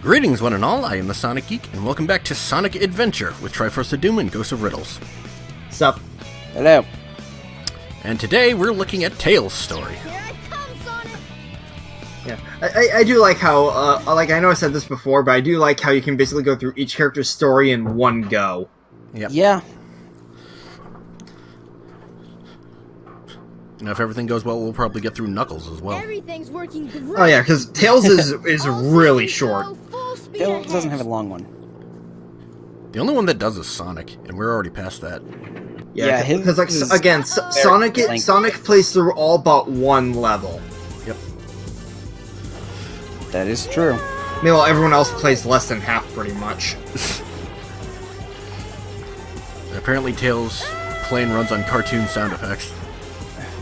Greetings, one and all. I am the Sonic Geek, and welcome back to Sonic Adventure with Triforce of Doom and Ghost of Riddles. Sup? Hello. And today we're looking at Tails' story. Here I come, Sonic! Yeah, I do like how, I know I said this before, but I do like how you can basically go through each character's story in one go. Yep. Yeah. Now, if everything goes well, we'll probably get through Knuckles as well. Everything's working great. Oh yeah, because Tails is really short. Tails doesn't have a long one. The only one that does is Sonic, and we're already past that. Yeah, because his again, Sonic plays through all but one level. Yep. That is true. Meanwhile, everyone else plays less than half, pretty much. And apparently, Tails' plane runs on cartoon sound effects.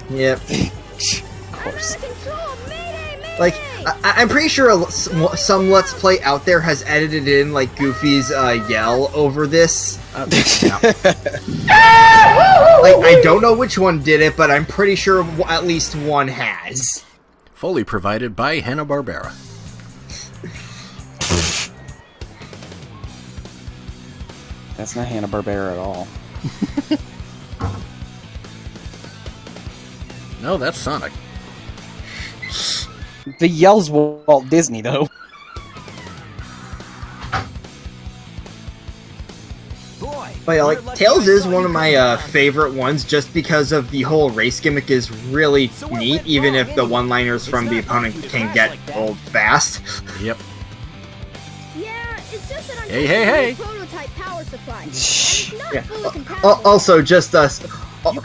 Yep. Of course. Like, I'm pretty sure some Let's Play out there has edited in, like, Goofy's yell over this. Yeah. Like, I don't know which one did it, but I'm pretty sure at least one has. Fully provided by Hanna-Barbera. That's not Hanna-Barbera at all. No, that's Sonic. The yell's Walt Disney, though. But yeah, like, Tails is one of my favorite ones just because of the whole race gimmick is really neat, even if the one-liners from the opponent can get old fast. Yep. Yeah, it's just that I'm Hey, hey, hey! prototype power supply. And it's not Yeah. fully compatible. Also, just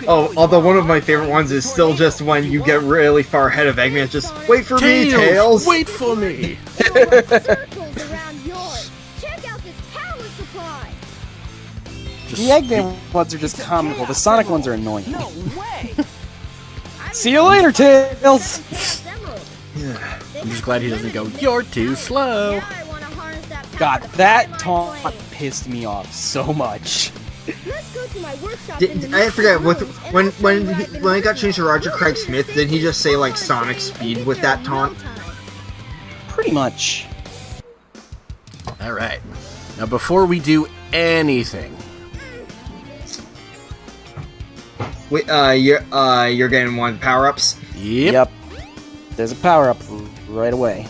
although one of my favorite ones is still just when you get really far ahead of Eggman, it's just, wait for me, Tails! Wait for me! Circles around yours. Check out this power supply. Just The Eggman ones are just comical. The Sonic ones are annoying. No way. See you later, Tails! I'm just glad he doesn't go, "You're too slow." Now I want to harness that power God, to that fly my taunt plane. pissed me off so much. Let's go to my workshop in the I forget, next room, and when I'll show you what I've been it got working changed to on. Roger You'll Craig be Smith, impressed. didn't he just say, like, It's Sonic gonna Speed take with care that of no taunt? time. Pretty much. Alright. Now, before we do anything, Wait, you're getting one of the power-ups? yep. There's a power-up right away.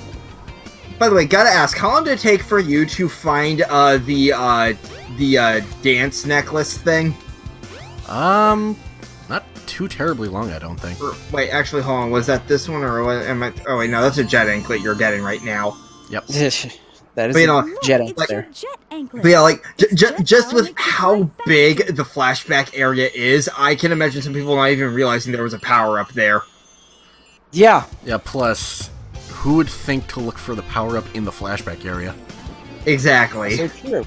By the way, gotta ask, how long did it take for you to find, the dance necklace thing? Not too terribly long, I don't think. Wait, actually, hold on, was that this one, or what, am I... Oh, wait, no, that's a jet anklet you're getting right now. Yep. That is But, you a know, jet It's anklet a there. jet anklet. But yeah, like, Jet just power with makes it how fly faster. big the flashback area is, I can imagine some people not even realizing there was a power-up there. Yeah. Yeah, plus, who would think to look for the power-up in the flashback area? Exactly. So true.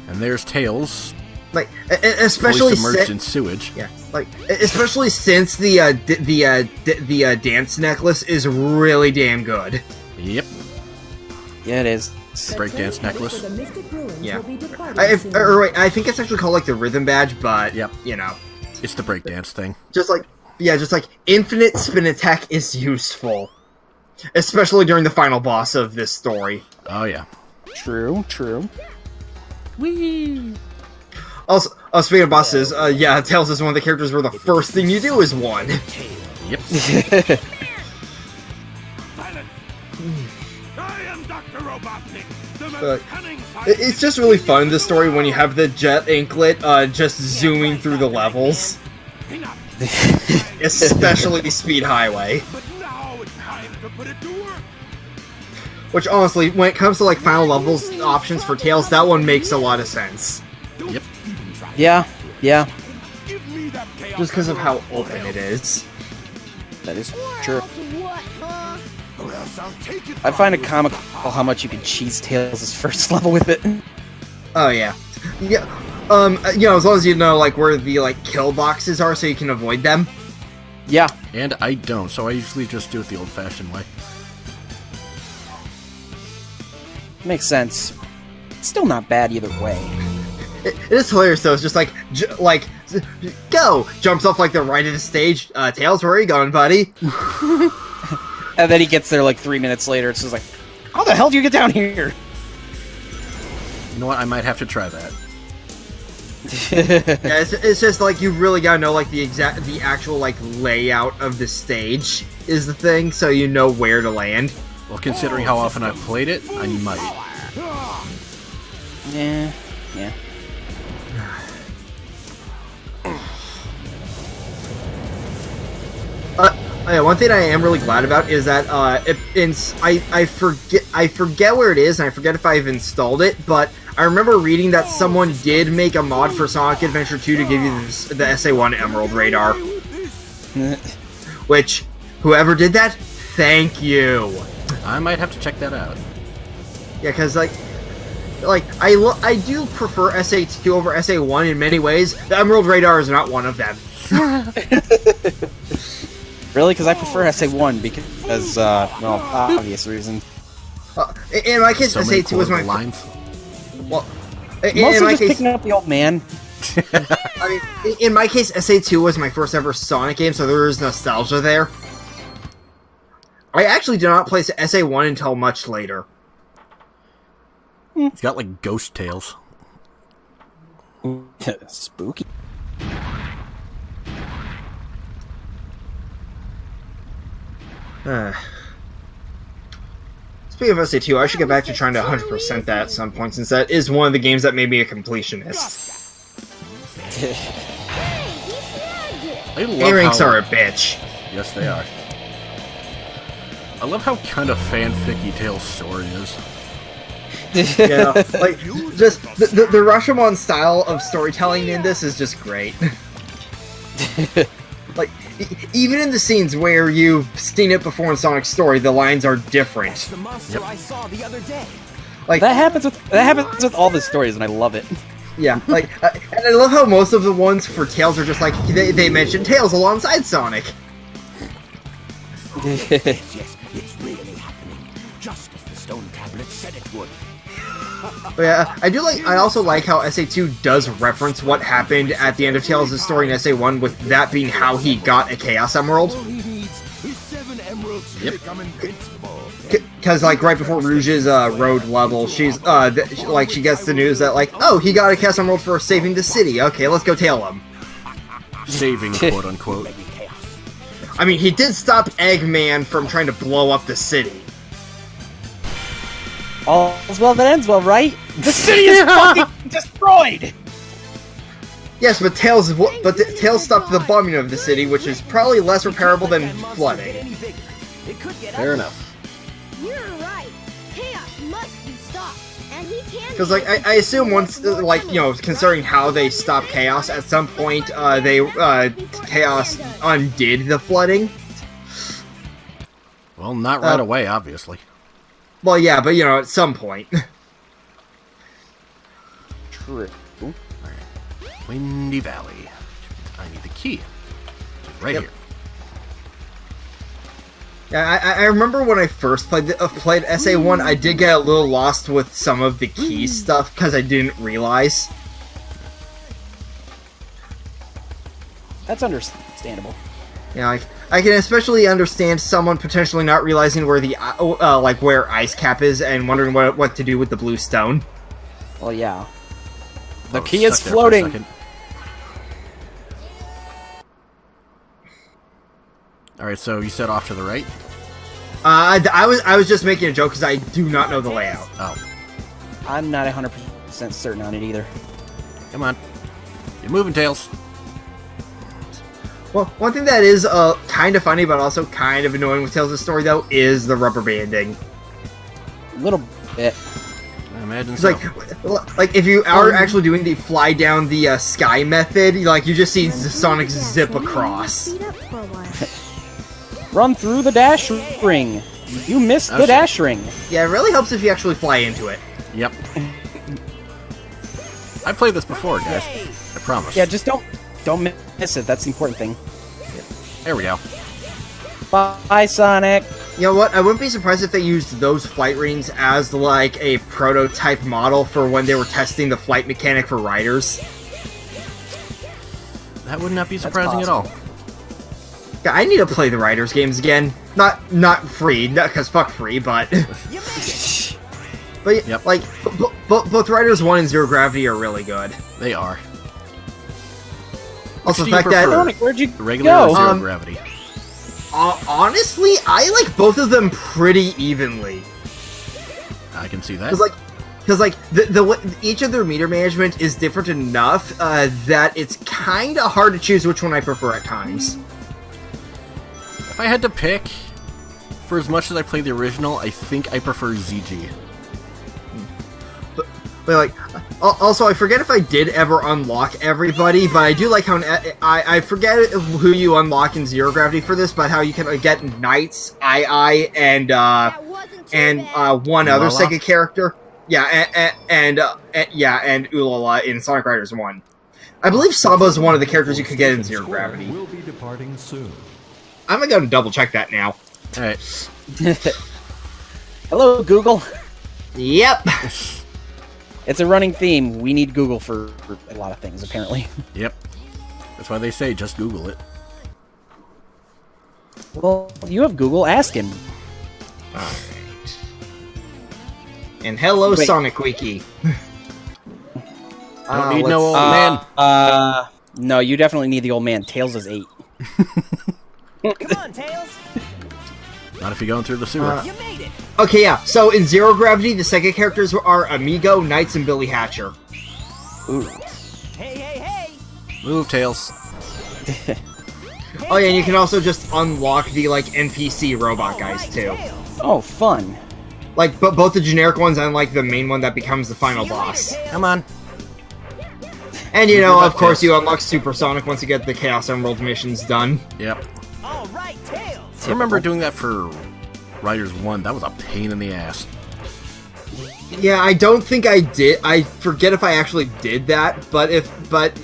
And there's Tails, Like, fully especially submerged in sewage. yeah, like especially since the dance necklace is really damn good. Yep. Yeah, it is. Breakdance necklace. Yeah, I think it's actually called like the rhythm badge, but Yep. you know, It's the breakdance thing. just like infinite spin attack is useful, especially during the final boss of this story. Oh, yeah. True, true. Whee! Also, speaking of bosses, yeah, Tails is one of the characters where the first thing you do is one. Yep. I am Dr. Robotnik, the most Uh, cunning It's just really fun in this story when you have the jet anklet just zooming through the levels, Enough. especially the Speed Highway. But now it's time to put it to work. Which honestly, when it comes to like final levels options for Tails, that one makes a lot of sense. Don't Yep. even try. Yeah, yeah. Give me that chaos Just because of how emerald, open it is. That is Or true. else what, huh? or else I'll take it I find it from you. comical how much you can cheese Tails' first level with it. Oh yeah. Yeah. You know, as long as you know like where the like kill boxes are so you can avoid them. Yeah. And I don't, so I usually just do it the old-fashioned way. Makes sense. Still not bad either way. It is hilarious though, it's just like, go! Jumps off like the right of the stage, Tails, where are you going, buddy? And then he gets there like 3 minutes later, it's just like, How the hell do you get down here? You know what? I might have to try that. Yeah, it's just like you really gotta know like the actual like layout of the stage is the thing, so you know where to land. Well, considering how often I've played it, I might. Yeah. Yeah, one thing I am really glad about is that I forget where it is, and I forget if I've installed it, but I remember reading that someone did make a mod for Sonic Adventure 2 to give you the SA1 Emerald Radar. Which, whoever did that, thank you. I might have to check that out. Yeah, because I do prefer SA2 over SA1 in many ways. The Emerald Radar is not one of them. Really? Because I prefer SA1 because, well, obvious reason. In my case, So many SA2 was my lines. well. Mostly just picking up the old man. I mean, in my case, SA2 was my first ever Sonic game, so there is nostalgia there. I actually did not play SA1 until much later. It's got like ghost tails. Spooky. Speaking of SA2, I should get back to trying to 100% that at some point, since that is one of the games that made me a completionist. I love A-ranks how... are a bitch. Yes, they are. I love how kind of fanficky Tails' story is. Yeah, like, just, the Rashomon style of storytelling in this is just great. Like, even in the scenes where you've seen it before in Sonic's story, the lines are different. The monster I saw the other day. Like, that happens with all the stories, and I love it. yeah, like, and I love how most of the ones for Tails are just like, they mention Tails alongside Sonic. Yes, it's really happening. Just as the stone tablet said it would. But yeah, I also like how SA2 does reference what happened at the end of Tails' story in SA1, with that being how he got a Chaos Emerald. All he needs is 7 emeralds to become invincible. Because, like, right before Rouge's road level, she's, she gets the news that, like, oh, he got a Chaos Emerald for saving the city. Okay, let's go tail him. Saving, quote-unquote. I mean, he did stop Eggman from trying to blow up the city. All's well that ends well, right? The city is fucking destroyed! Yes, but Tails stopped the bombing of the city, which is probably less repairable than flooding. Fair enough. You're right. Chaos must be stopped, and he can. Because, like, I assume once, considering how they stopped Chaos, at some point, Chaos undid the flooding. Well, not right away, obviously. Well, yeah, but, at some point. True. Windy Valley. I need the key. Right here. Yeah, I remember when I first played SA1, I did get a little lost with some of the key stuff, because I didn't realize. That's understandable. Yeah, like, I can especially understand someone potentially not realizing where the where Ice Cap is and wondering what to do with the blue stone. Well, yeah. The Oh, key is stuck there for a floating. second. Alright, so you said off to the right? I was just making a joke because I do not know the layout. Oh, I'm not 100% certain on it either. come on. You're moving, Tails. Well, one thing that is kind of funny but also kind of annoying with Tails' story, though, is the rubber banding. A little bit. I imagine It's so. like if you are actually doing the fly down the sky method, you just see Sonic zip across. Speed up for a while. Run through the dash ring. You missed the shit. dash ring. Yeah, it really helps if you actually fly into it. Yep. I played this before, guys. I promise. Yeah, just don't miss it. That's the important thing. There we go. Bye, Sonic. You know what? I wouldn't be surprised if they used those flight rings as, like, a prototype model for when they were testing the flight mechanic for riders. That would not be surprising at all. Yeah, I need to play the Riders games again. Not free, because fuck free, but... But Yep. like, both Riders 1 and Zero Gravity are really good. They are. Also, do the you fact that prefer? Sonic, where'd you The regular go? or Zero Um, Gravity? honestly, I like both of them pretty evenly. I can see that. Because like each of their meter management is different enough that it's kind of hard to choose which one I prefer at times. If I had to pick, for as much as I play the original, I think I prefer ZG. But like, also I forget if I did ever unlock everybody, but I do like how I forget who you unlock in Zero Gravity for this, but how you can get Knights, and That wasn't too bad. one other Ulala? second character. Yeah, and Ulala in Sonic Riders 1. I believe Saba is one of the characters you could get in Zero Gravity. Will be departing soon. I'm gonna go double check that now. Alright. Hello, Google. Yep. It's a running theme. We need Google for a lot of things, apparently. Yep. That's why they say just Google it. Well, you have Google. Ask him. Alright. And hello, Wait. Sonic Wiki. Don't need no old man. No, you definitely need the old man. Tails is 8. Come on, Tails. Not if you're going through the sewer. You made it. Okay, yeah. So in Zero Gravity, the second characters are Amigo, Knights, and Billy Hatcher. Ooh. Hey, hey, hey. Move, Tails. Oh yeah, and you can also just unlock the like NPC robot guys Alright, too. Tails. Oh, fun. Like, but both the generic ones and like the main one that becomes the final See you later, boss. Tails. Come on. And you know, Good of luck, course, Tails. you unlock Supersonic once you get the Chaos Emerald missions done. Yep. All right, Tails. I remember doing that for Riders 1. That was a pain in the ass. Yeah, I don't think I did. I forget if I actually did that, but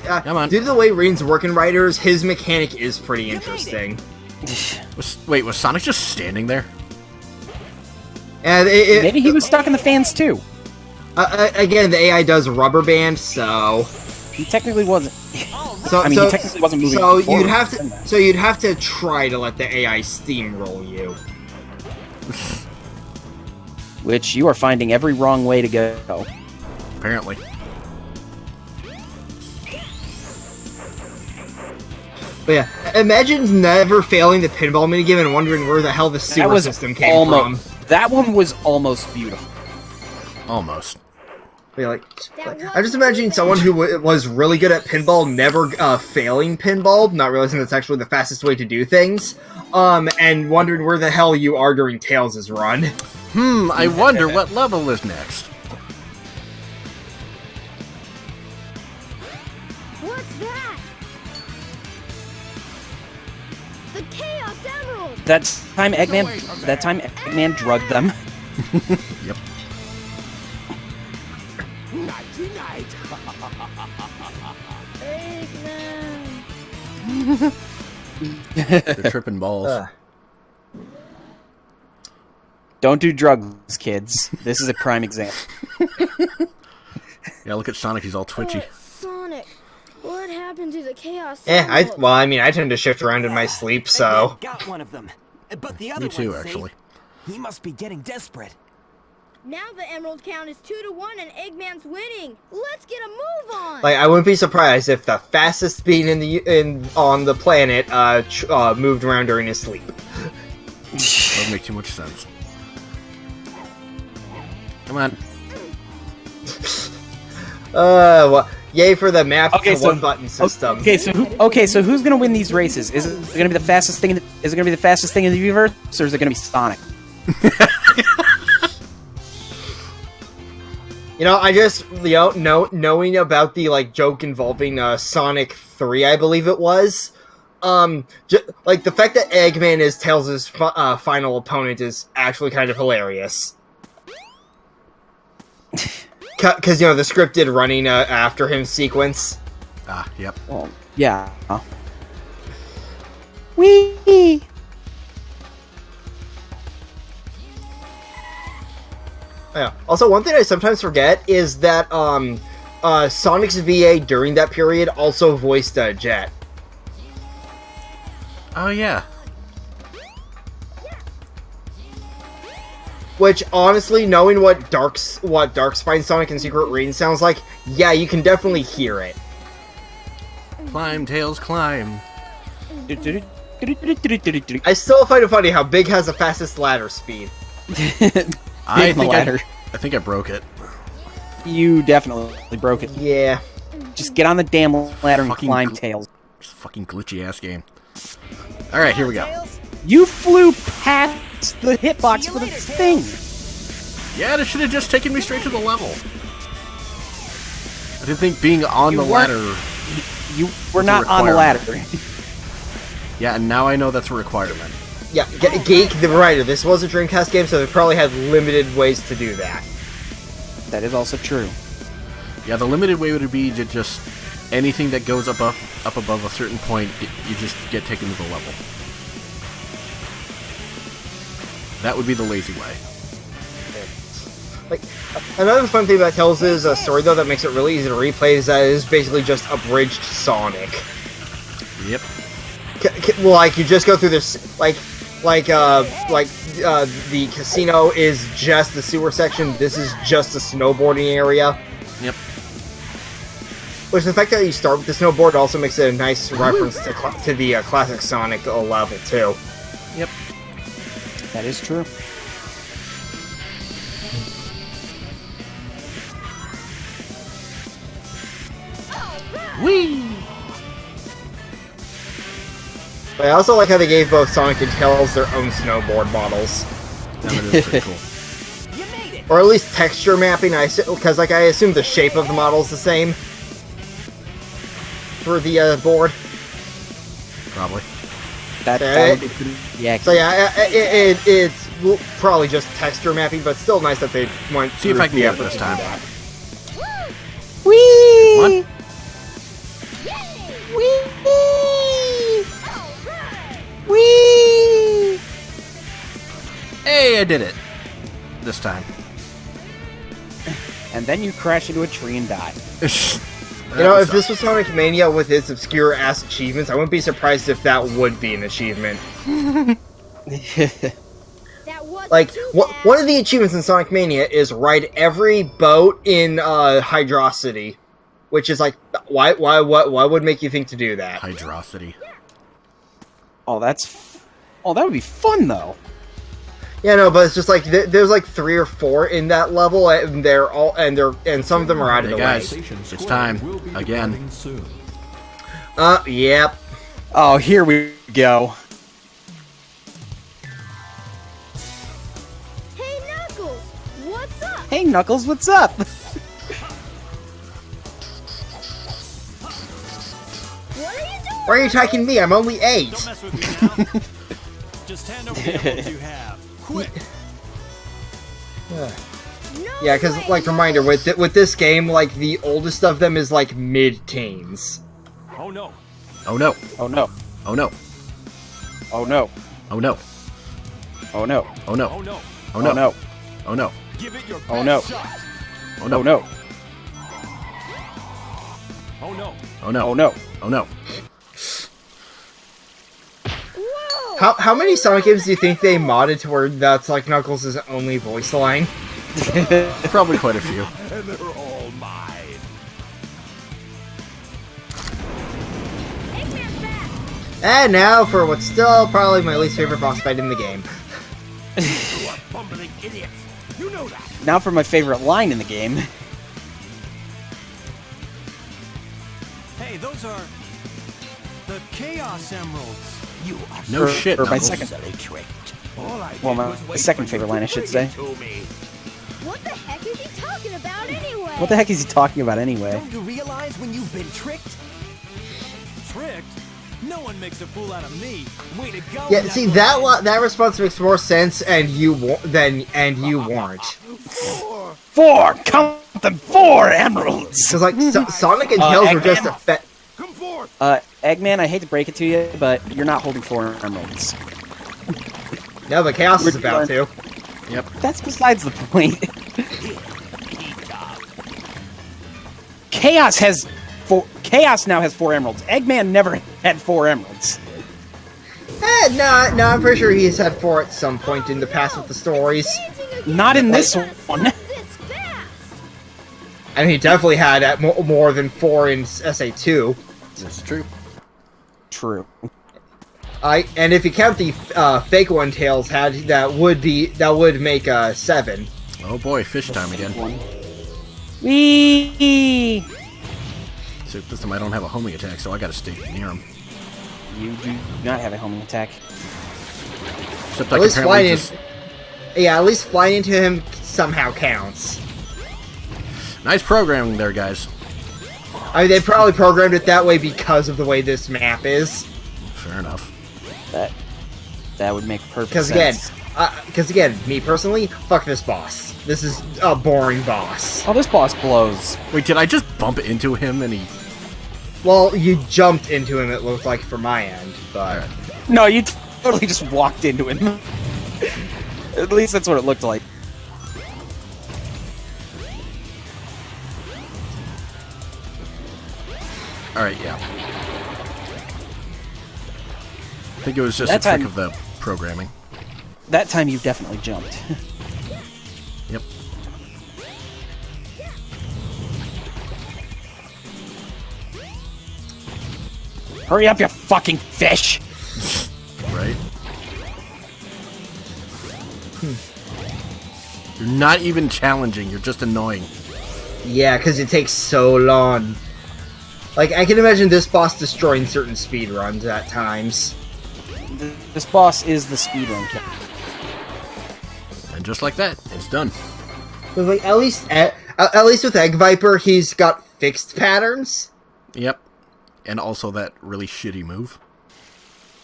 Come on. due to the way Rain's working Riders, his mechanic is pretty interesting. Wait, was Sonic just standing there? And Maybe he was stuck in the fans too. again, the AI does rubber band, so He technically wasn't. All right. so I mean, so, he technically wasn't moving. so forward. you'd have to try to let the AI steamroll you. Which you are finding every wrong way to go. Apparently. But yeah, imagine never failing the pinball minigame and wondering where the hell the sewer That was system came almost. from. That one was almost beautiful. Almost. But yeah, like, That I'm just imagining someone who was really good at pinball never failing pinball, not realizing that's actually the fastest way to do things, and wondering where the hell you are during Tails' run. I wonder what level is next. What's that? The Chaos Emerald! That time Eggman drugged them. Yep. Nighty night. Eggman! They're tripping balls. Don't do drugs, kids. This is a prime example. Yeah, look at Sonic. He's all twitchy. Sonic, what happened to the Chaos Well, I mean, I tend to shift around in my sleep, so... Eggman got one of them. But the other Me too, one's safe. actually. He must be getting desperate. Now the emerald count is 2-1 and Eggman's winning. Let's get a move on. Like, I wouldn't be surprised if the fastest being on the planet moved around during his sleep. That would make too much sense. Come on. Well, yay for the map Okay, to so- one button system. Okay, so who's gonna win these races? Is it gonna be the fastest thing? Is it gonna be the fastest thing in the universe, or is it gonna be Sonic? You know, I just, knowing about the, like, joke involving Sonic 3, I believe it was, like, the fact that Eggman is Tails' final opponent is actually kind of hilarious. Because, you know, the scripted running after him sequence. Ah, yep. Well, yeah. Wee. Yeah. Also, one thing I sometimes forget is that Sonic's VA during that period also voiced Jet. Oh, yeah. Which, honestly, knowing what Darkspine Sonic and Secret Rain sounds like, yeah, you can definitely hear it. Climb, Tails, climb. I still find it funny how Big has the fastest ladder speed. I the ladder. I think I broke it. You definitely broke it. Yeah. Just get on the damn ladder and Fucking climb, Tails. It's a fucking glitchy ass game. Alright, here we go. Tails. You flew past the hitbox for the thing. Yeah, this should have just taken me straight to the level. I didn't think being on the ladder... You were It's a not on the ladder. Yeah, and now I know that's a requirement. Yeah, Geek, the writer, this was a Dreamcast game, so they probably had limited ways to do that. That is also true. Yeah, the limited way would be to just... Anything that goes up above a certain point, you just get taken to the level. That would be the lazy way. Like, another fun thing about Tails' story, though, that makes it really easy to replay is that it is basically just abridged Sonic. Yep. Like, you just go through this, the casino is just the sewer section, this is just the snowboarding area. Yep. Which, the fact that you start with the snowboard also makes it a nice reference to the classic Sonic level, too. Yep. That is true. Whee! But I also like how they gave both Sonic and Tails their own snowboard models. That is pretty cool. You made it. Or at least texture mapping, because I assume the shape of the model is the same for the board. Probably. That would be pretty accurate. So yeah, it's probably just texture mapping, but still nice that they went. See if I can get it this time. Whee! One. Whee! Hey, I did it. This time. And then you crash into a tree and die. You know, if this was Sonic Mania with its obscure ass achievements, I wouldn't be surprised if that would be an achievement. That wasn't Like, too bad. one of the achievements in Sonic Mania is ride every boat in Hydrocity, which is like, why would make you think to do that? Hydrocity. Oh, that would be fun though. Yeah, no, but it's just like there's like 3 or 4 in that level, and some of them are out of Hey the guys, way. it's time. Again. Yep. Oh, here we go. Hey, Knuckles, what's up? Hey, Knuckles, what's up? What are you doing? Why are you attacking me? I'm only 8. Don't mess with me now. Just hand over the emeralds you have. Quick. No Yeah, because, way. like, reminder, with this game, like, the oldest of them is, like, mid-teens. Oh no. Oh no. Oh no. Oh no. Oh no. Oh no. Oh no. Oh no. Oh no. Oh no. Oh no. Oh no. Give it your best Oh, no. shot. Oh no. Oh no. Oh no. Oh no. Oh no. Oh no. Whoa! How many Sonic games do you think they modded to where that's, like, Knuckles' only voice line? Probably quite a few. And they're all mine. Eggman's back. And now for what's still probably my least favorite boss fight in the game. You are bumbling idiots. You know that. Now for my favorite line in the game. Hey, those are the Chaos Emeralds. You are No For- shit, for my Knuckles. second- easily tricked. All I Well, did my was wait second for favorite you line, to I should bring say. it to me. What the heck is he talking about anyway? What the heck is he talking about anyway? Don't you realize when you've been tricked? Tricked? No one makes a fool out of me. Way to go. Yeah, see, that response makes more sense, and you weren't. 4! Count them 4 emeralds! Because, like, Sonic and Tails were just Eggman. Come forth. Eggman, I hate to break it to you, but you're not holding 4 emeralds. No, but Chaos is Where'd you about to. Yep. That's besides the point. Chaos has 4. Chaos now has 4 emeralds. Eggman never had 4 emeralds. No, I'm pretty sure he's had 4 at some point in the past with the stories. Dancing Not in this one. This fast. I mean, he definitely had at more than 4 in SA2. This is true. True. And if you count the fake one Tails had, that would make 7. Oh boy, fish time again. Whee! So this time I don't have a homing attack, so I gotta stay near him. You do not have a homing attack. Except At I least can flying apparently just... Yeah, at least flying into him somehow counts. Nice programming there, guys. I mean, they probably programmed it that way because of the way this map is. Fair enough. That would make perfect Because sense. again, me personally, fuck this boss. This is a boring boss. Oh, this boss blows. Wait, did I just bump into him and he... Well, you jumped into him, it looked like, from my end, but... Alright. No, you totally just walked into him. At least that's what it looked like. Alright, yeah. I think it was just That a trick time- of the programming. That time you definitely jumped. Yep. Hurry up, you fucking fish! Right? You're not even challenging, you're just annoying. Yeah, because it takes so long. Like, I can imagine this boss destroying certain speedruns at times. This boss is the speedrun killer. And just like that, it's done. But, like, at least with Egg Viper, he's got fixed patterns. Yep. And also that really shitty move.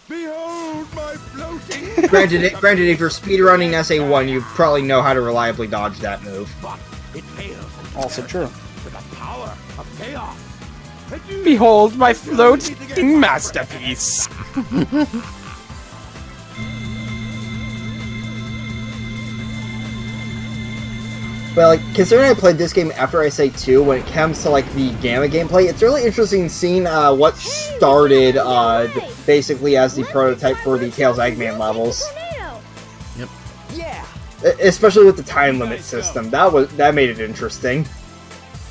Behold my floating... Granted, if you're speedrunning SA1, you probably know how to reliably dodge that move. But it fails Also true. to the power of chaos. Behold my floating masterpiece! But, like, considering I played this game after SA2, when it comes to, like, the Gamma gameplay, it's really interesting seeing what started basically as the prototype for the Tails Eggman levels. Tornado. Yeah. Especially with the time limit system. That made it interesting.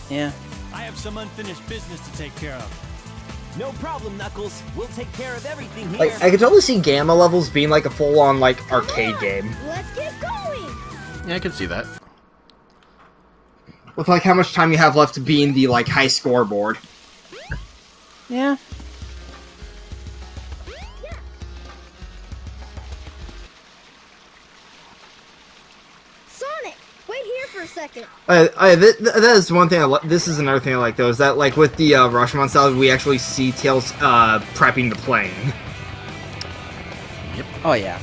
Yeah. I have some unfinished business to take care of. No problem, Knuckles. We'll take care of everything here. Like, I could totally see Gamma levels being like a full-on, like, arcade game. Let's get going. Yeah, I can see that. With, like, how much time you have left to be in the, like, high scoreboard. Yeah. Sonic, wait here for a second. That is one thing this is another thing I like, though, is that, like, with the Rashomon style, we actually see Tails prepping the plane. Oh yeah.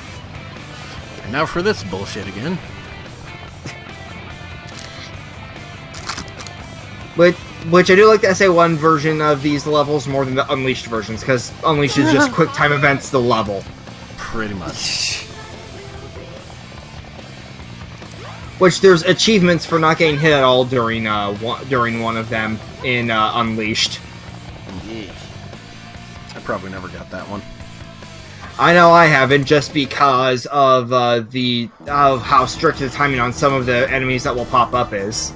And now for this bullshit again. Which I do like the SA1 version of these levels more than the Unleashed versions, because Unleashed is just quick time events the level. Pretty much. Which there's achievements for not getting hit at all during one of them in Unleashed. I probably never got that one. I know I haven't, just because of how strict the timing on some of the enemies that will pop up is.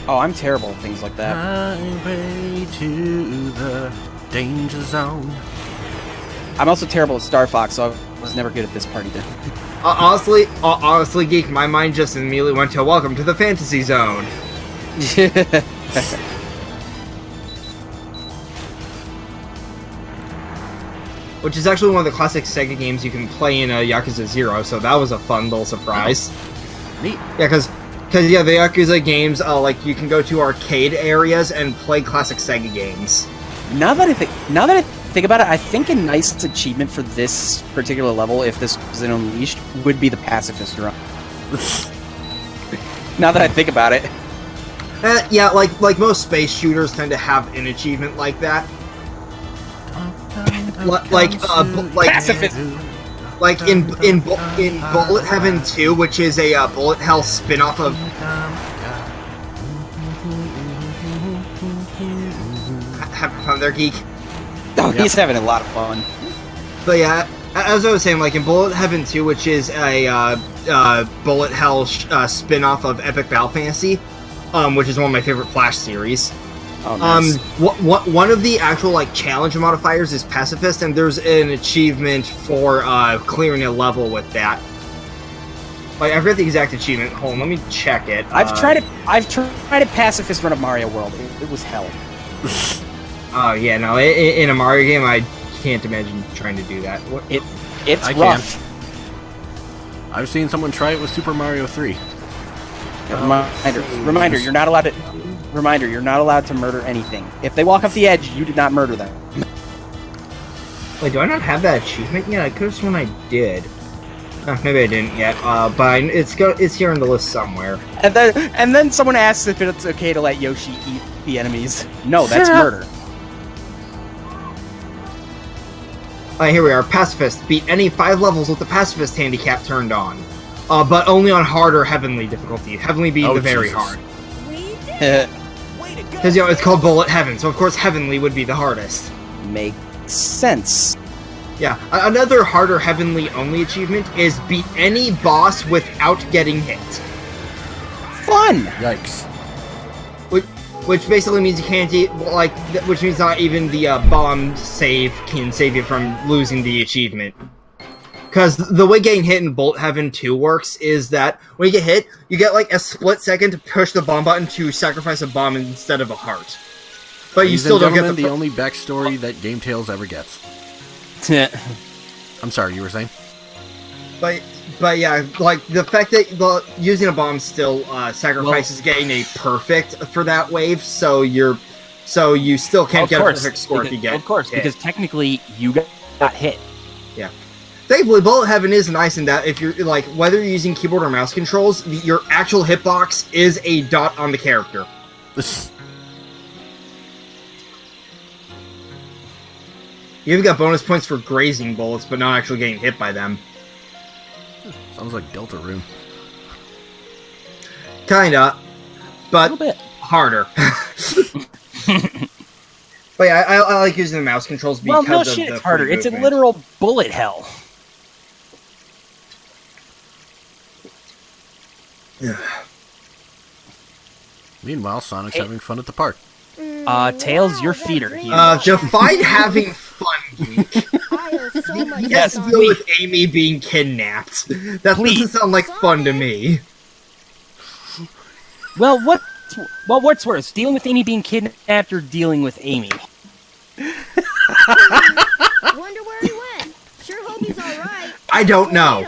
Oh, I'm terrible at things like that. Highway to the danger zone. I'm also terrible at Star Fox, so I was never good at this part either. Honestly, Geek, my mind just immediately went to Welcome to the Fantasy Zone. Which is actually one of the classic Sega games you can play in Yakuza 0, so that was a fun little surprise. Neat. Yeah, because the Yakuza games, like, you can go to arcade areas and play classic Sega games. Now that I think about it, I think a nice achievement for this particular level, if this was an Unleashed, would be the pacifist run. Now that I think about it. Yeah, like most space shooters tend to have an achievement like that. Pacifist. Like in Bullet Heaven 2, which is a Bullet Hell spin-off of... Have fun there, Geek. Oh, he's having a lot of fun. But yeah, as I was saying, like in Bullet Heaven 2, which is a Bullet Hell spin-off of Epic Battle Fantasy, which is one of my favorite Flash series. Oh, nice. One of the actual like challenge modifiers is Pacifist, and there's an achievement for clearing a level with that. Like I forget the exact achievement. Hold on, let me check it. I've tried a pacifist run of Mario World. It was hell. Oh yeah, no, in a Mario game, I can't imagine trying to do that. It's I rough. I've seen someone try it with Super Mario 3. Reminder, you're not allowed to. Reminder, you're not allowed to murder anything. If they walk off the edge, you did not murder them. Wait, do I not have that achievement yet? I could have sworn I did. Maybe I didn't yet. But it's here on the list somewhere. And then someone asks if it's okay to let Yoshi eat the enemies. No, that's murder. Alright, here we are. Pacifist. Beat any 5 levels with the Pacifist handicap turned on. But only on hard or heavenly difficulty. Heavenly being the very Jesus. hard. We did. Way to go. Because, it's called Bullet Heaven, so of course heavenly would be the hardest. Makes sense. Yeah, another harder heavenly only achievement is beat any boss without getting hit. Fun. Yikes. Which basically means you can't which means not even the bomb save can save you from losing the achievement. Because the way getting hit in Bullet Heaven 2 works is that when you get hit, you get like a split second to push the bomb button to sacrifice a bomb instead of a heart. But you still don't get the only backstory that Game Tales ever gets. I'm sorry, you were saying? But yeah, like the fact that using a bomb still sacrifices getting a perfect for that wave, so you still can't get a perfect score if you get Of course, hit. because technically you got hit. Yeah. Thankfully, Bullet Heaven is nice in that if you're like whether you're using keyboard or mouse controls, your actual hitbox is a dot on the character. You even got bonus points for grazing bullets, but not actually getting hit by them. Sounds like Deltarune. Kinda, but A little bit. harder. But yeah, I like using the mouse controls Well, because no of shit, the it's harder. free It's a movement. literal bullet hell. Meanwhile, Sonic's having fun at the park. Tails, your feet are huge. Define having fun, Geek. I owe so much. You Yes, have to deal with Amy being kidnapped. That Please. doesn't sound like fun to me. Well, what's worse, dealing with Amy being kidnapped or dealing with Amy? Wonder where he went. Sure hope he's all right. I don't know.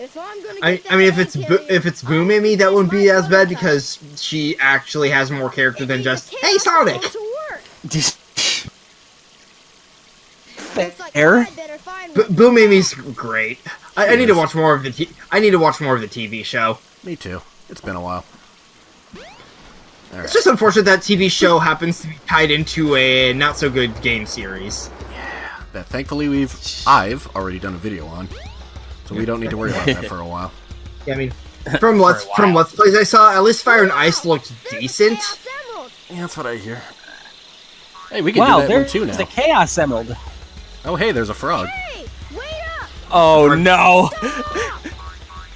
If I'm gonna I get mean, that if it's Boom Amy, that wouldn't be as bad because she actually has more character than just Hey Sonic. Fair? Boom Amy's great. I need to watch more of the I need to watch more of the TV show. Me too. It's been a while. It's just unfortunate that TV show happens to be tied into a not so good game series. That thankfully I've already done a video on, so we don't need to worry about that for a while. Yeah, I mean, from Let's Plays I saw, at least Fire and Ice looked decent. Yeah, that's what I hear. Hey, we can Wow, do that one there's too now. the Chaos Emerald. Oh, hey, there's a frog. Hey, wait up! Oh no!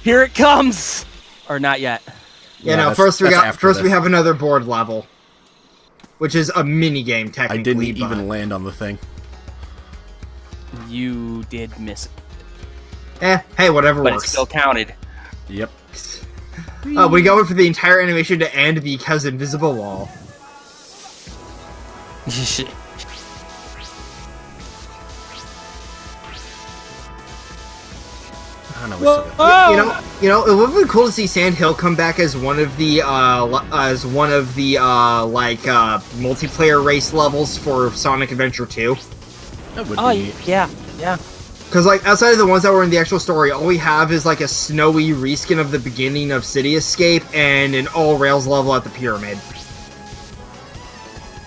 Here it comes! Or not yet. Yeah, no. that's- First we that's got after we this. have another board level, which is a mini game technically. I didn't but- even land on the thing. You did miss it. Hey, whatever But works. it still counted. Yep. We go in for the entire animation to end because Invisible Wall. I know we still got You know, it would be cool to see Sand Hill come back as one of the multiplayer race levels for Sonic Adventure 2. that would Oh, be neat. yeah. Because, like, outside of the ones that were in the actual story, all we have is, like, a snowy reskin of the beginning of City Escape and an all-rails level at the Pyramid.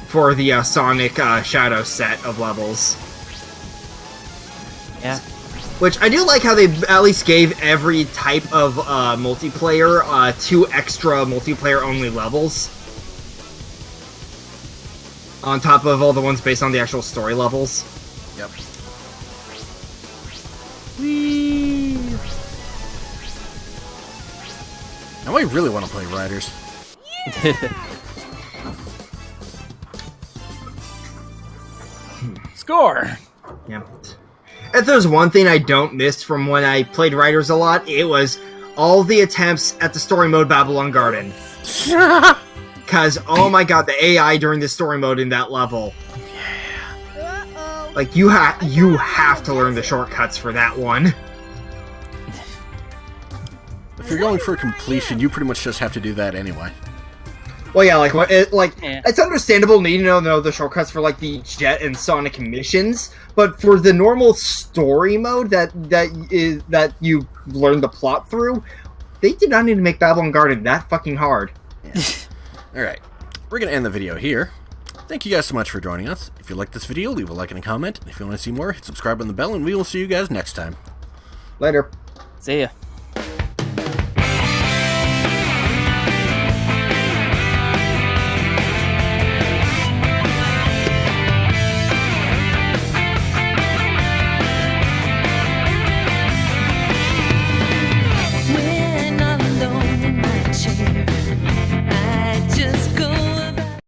For the Sonic Shadow set of levels. Yeah. Which, I do like how they at least gave every type of multiplayer 2 extra multiplayer-only levels. On top of all the ones based on the actual story levels. Yep. Whee! Now I really want to play Riders. Score! Yeah. If there's one thing I don't miss from when I played Riders a lot, it was all the attempts at the story mode Babylon Garden. Because, oh my god, the AI during the story mode in that level. Uh-oh. Like, you have to learn the shortcuts for that one. If you're going for completion, you pretty much just have to do that anyway. Well, yeah, Yeah. it's understandable needing to know the shortcuts for, like, the Jet and Sonic missions, but for the normal story mode that you learn the plot through, they did not need to make Babylon Garden that fucking hard. Alright, we're going to end the video here. Thank you guys so much for joining us. If you liked this video, leave a like and a comment. If you want to see more, hit subscribe on the bell, and we will see you guys next time. Later. See ya.